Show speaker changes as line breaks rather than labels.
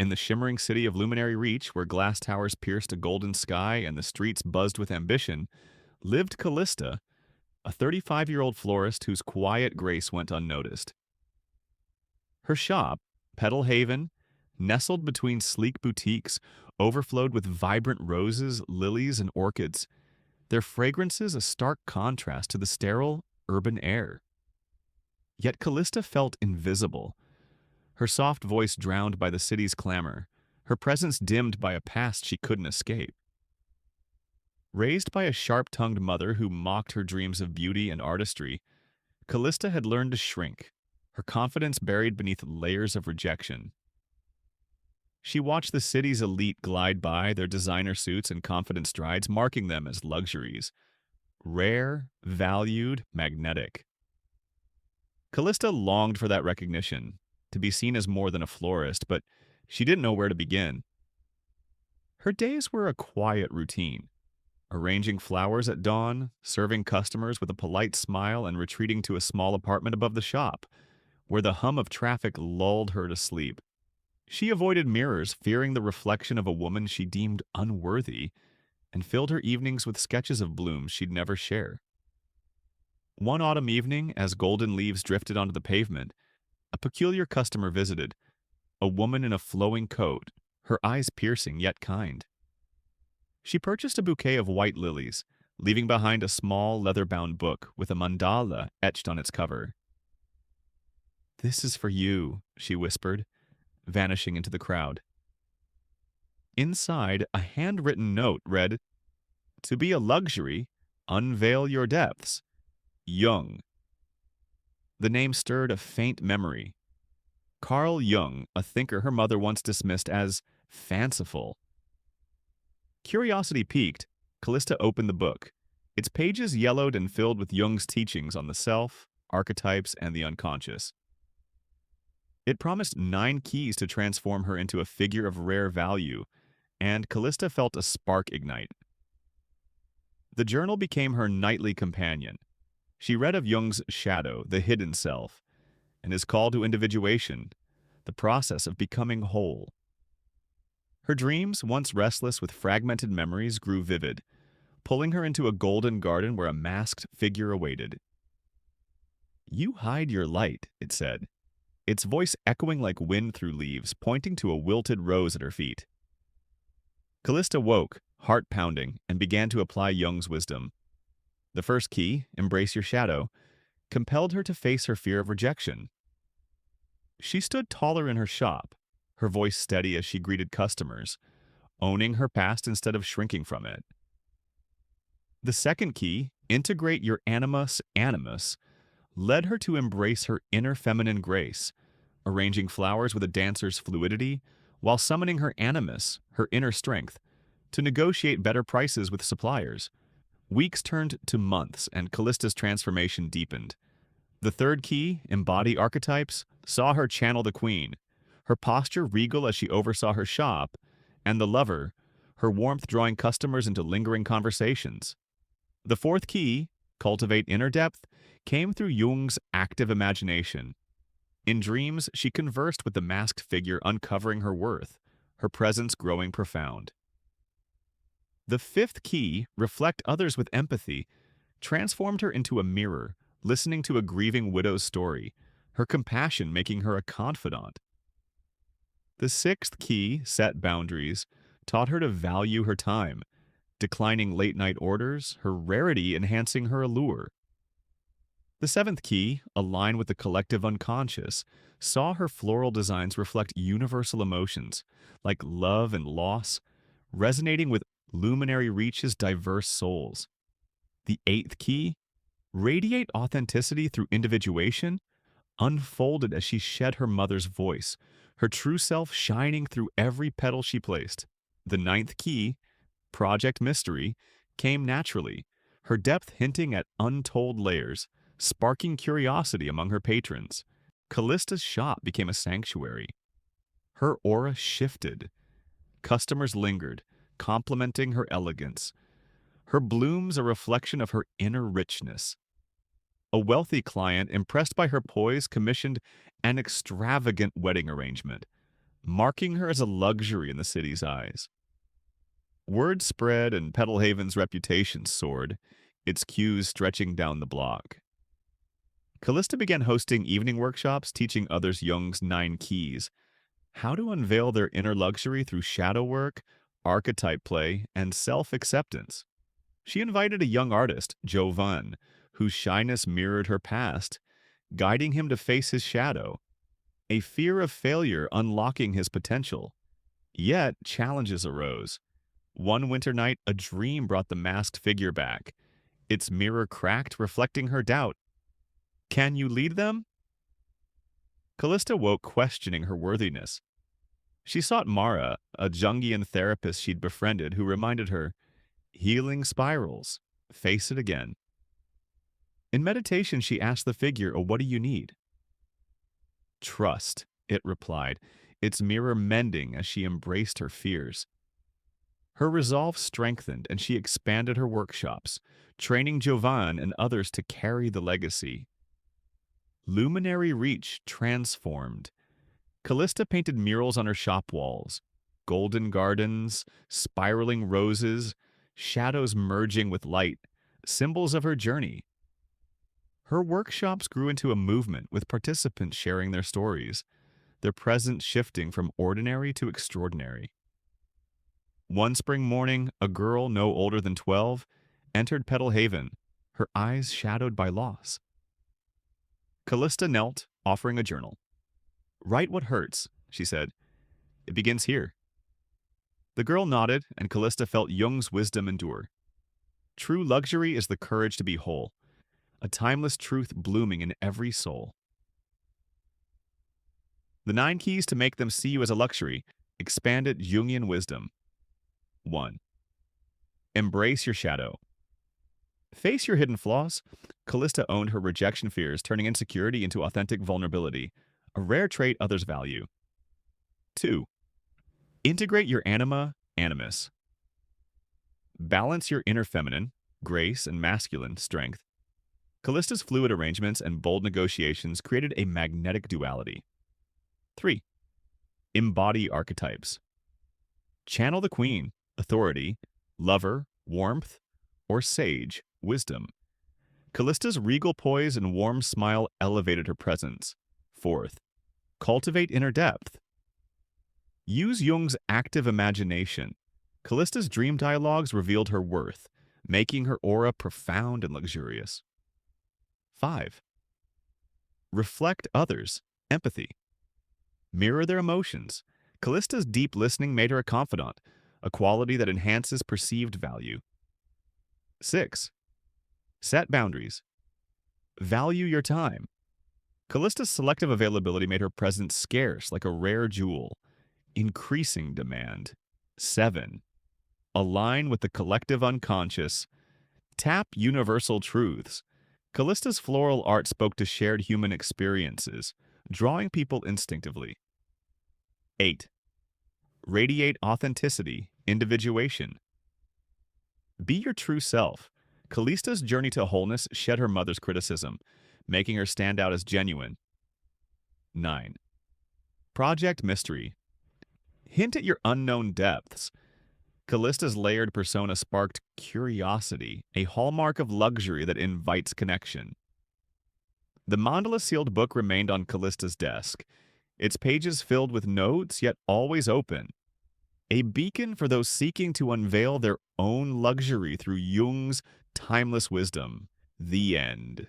In the shimmering city of Luminary Reach, where glass towers pierced a golden sky and the streets buzzed with ambition, lived Callista, a 35-year-old florist whose quiet grace went unnoticed. Her shop, Petal Haven, nestled between sleek boutiques, overflowed with vibrant roses, lilies, and orchids, their fragrances a stark contrast to the sterile, urban air. Yet Callista felt invisible, her soft voice drowned by the city's clamor, her presence dimmed by a past she couldn't escape. Raised by a sharp-tongued mother who mocked her dreams of beauty and artistry, Callista had learned to shrink, her confidence buried beneath layers of rejection. She watched the city's elite glide by, their designer suits and confident strides marking them as luxuries, rare, valued, magnetic. Callista longed for that recognition, to be seen as more than a florist, but she didn't know where to begin. Her days were a quiet routine, arranging flowers at dawn, serving customers with a polite smile, and retreating to a small apartment above the shop, where the hum of traffic lulled her to sleep. She avoided mirrors, fearing the reflection of a woman she deemed unworthy, and filled her evenings with sketches of blooms she'd never share. One autumn evening, as golden leaves drifted onto the pavement, a peculiar customer visited, a woman in a flowing coat, her eyes piercing yet kind. She purchased a bouquet of white lilies, leaving behind a small leather-bound book with a mandala etched on its cover. "This is for you," she whispered, vanishing into the crowd. Inside, a handwritten note read, "To be a luxury, unveil your depths. Jung." The name stirred a faint memory. Carl Jung, a thinker her mother once dismissed as fanciful. Curiosity piqued, Callista opened the book, its pages yellowed and filled with Jung's teachings on the self, archetypes, and the unconscious. It promised 9 keys to transform her into a figure of rare value, and Callista felt a spark ignite. The journal became her nightly companion. She read of Jung's shadow, the hidden self, and his call to individuation, the process of becoming whole. Her dreams, once restless with fragmented memories, grew vivid, pulling her into a golden garden where a masked figure awaited. "You hide your light," it said, its voice echoing like wind through leaves, pointing to a wilted rose at her feet. Callista woke, heart pounding, and began to apply Jung's wisdom. The first key, embrace your shadow, compelled her to face her fear of rejection. She stood taller in her shop, her voice steady as she greeted customers, owning her past instead of shrinking from it. The second key, integrate your animus, led her to embrace her inner feminine grace, arranging flowers with a dancer's fluidity, while summoning her animus, her inner strength, to negotiate better prices with suppliers. Weeks turned to months, and Callista's transformation deepened. The third key, embody archetypes, saw her channel the queen, her posture regal as she oversaw her shop, and the lover, her warmth drawing customers into lingering conversations. The fourth key, cultivate inner depth, came through Jung's active imagination. In dreams, she conversed with the masked figure, uncovering her worth, her presence growing profound. The fifth key, reflect others with empathy, transformed her into a mirror, listening to a grieving widow's story, her compassion making her a confidant. The sixth key, set boundaries, taught her to value her time, declining late-night orders, her rarity enhancing her allure. The seventh key, align with the collective unconscious, saw her floral designs reflect universal emotions, like love and loss, resonating with Luminary Reach's diverse souls. The eighth key, radiate authenticity through individuation, unfolded as she shed her mother's voice, her true self shining through every petal she placed. The ninth key, project mystery, came naturally, her depth hinting at untold layers, sparking curiosity among her patrons. Callista's shop became a sanctuary. Her aura shifted. Customers lingered, complimenting her elegance. Her blooms a reflection of her inner richness. A wealthy client, impressed by her poise, commissioned an extravagant wedding arrangement, marking her as a luxury in the city's eyes. Word spread and Petalhaven's reputation soared, its queues stretching down the block. Callista began hosting evening workshops teaching others Jung's 9 keys, how to unveil their inner luxury through shadow work, archetype play, and self-acceptance. She invited a young artist, Jovan, whose shyness mirrored her past, guiding him to face his shadow, a fear of failure unlocking his potential. Yet, challenges arose. One winter night, a dream brought the masked figure back, its mirror cracked, reflecting her doubt. Can you lead them? Callista woke questioning her worthiness. She sought Mara, a Jungian therapist she'd befriended, who reminded her, healing spirals. Face it again. In meditation, she asked the figure, what do you need? Trust, it replied, its mirror mending as she embraced her fears. Her resolve strengthened, and she expanded her workshops, training Jovan and others to carry the legacy. Luminary reach transformed. Callista painted murals on her shop walls, golden gardens, spiraling roses, shadows merging with light, symbols of her journey. Her workshops grew into a movement with participants sharing their stories, their presence shifting from ordinary to extraordinary. One spring morning, a girl no older than 12 entered Petalhaven, her eyes shadowed by loss. Callista knelt, offering a journal. Write what hurts, she said. It begins here. The girl nodded, and Callista felt Jung's wisdom endure. True luxury is the courage to be whole, a timeless truth blooming in every soul. The 9 keys to make them see you as a luxury, expanded Jungian wisdom. 1. Embrace your shadow. Face your hidden flaws. Callista owned her rejection fears, turning insecurity into authentic vulnerability, a rare trait others value. 2. Integrate your anima, animus. Balance your inner feminine, grace, and masculine strength. Callista's fluid arrangements and bold negotiations created a magnetic duality. 3. Embody archetypes. Channel the queen, authority, lover, warmth, or sage, wisdom. Callista's regal poise and warm smile elevated her presence. 4th, cultivate inner depth. Use Jung's active imagination. Callista's dream dialogues revealed her worth, making her aura profound and luxurious. 5. Reflect others, empathy. Mirror their emotions. Callista's deep listening made her a confidant, a quality that enhances perceived value. 6. Set boundaries. Value your time. Callista's selective availability made her presence scarce like a rare jewel, increasing demand. 7. Align with the collective unconscious. Tap universal truths. Callista's floral art spoke to shared human experiences, drawing people instinctively. 8. Radiate authenticity, individuation. Be your true self. Callista's journey to wholeness shed her mother's criticism, making her stand out as genuine. 9. Project mystery. Hint at your unknown depths. Callista's layered persona sparked curiosity, a hallmark of luxury that invites connection. The mandala-sealed book remained on Callista's desk, its pages filled with notes yet always open, a beacon for those seeking to unveil their own luxury through Jung's timeless wisdom. The end.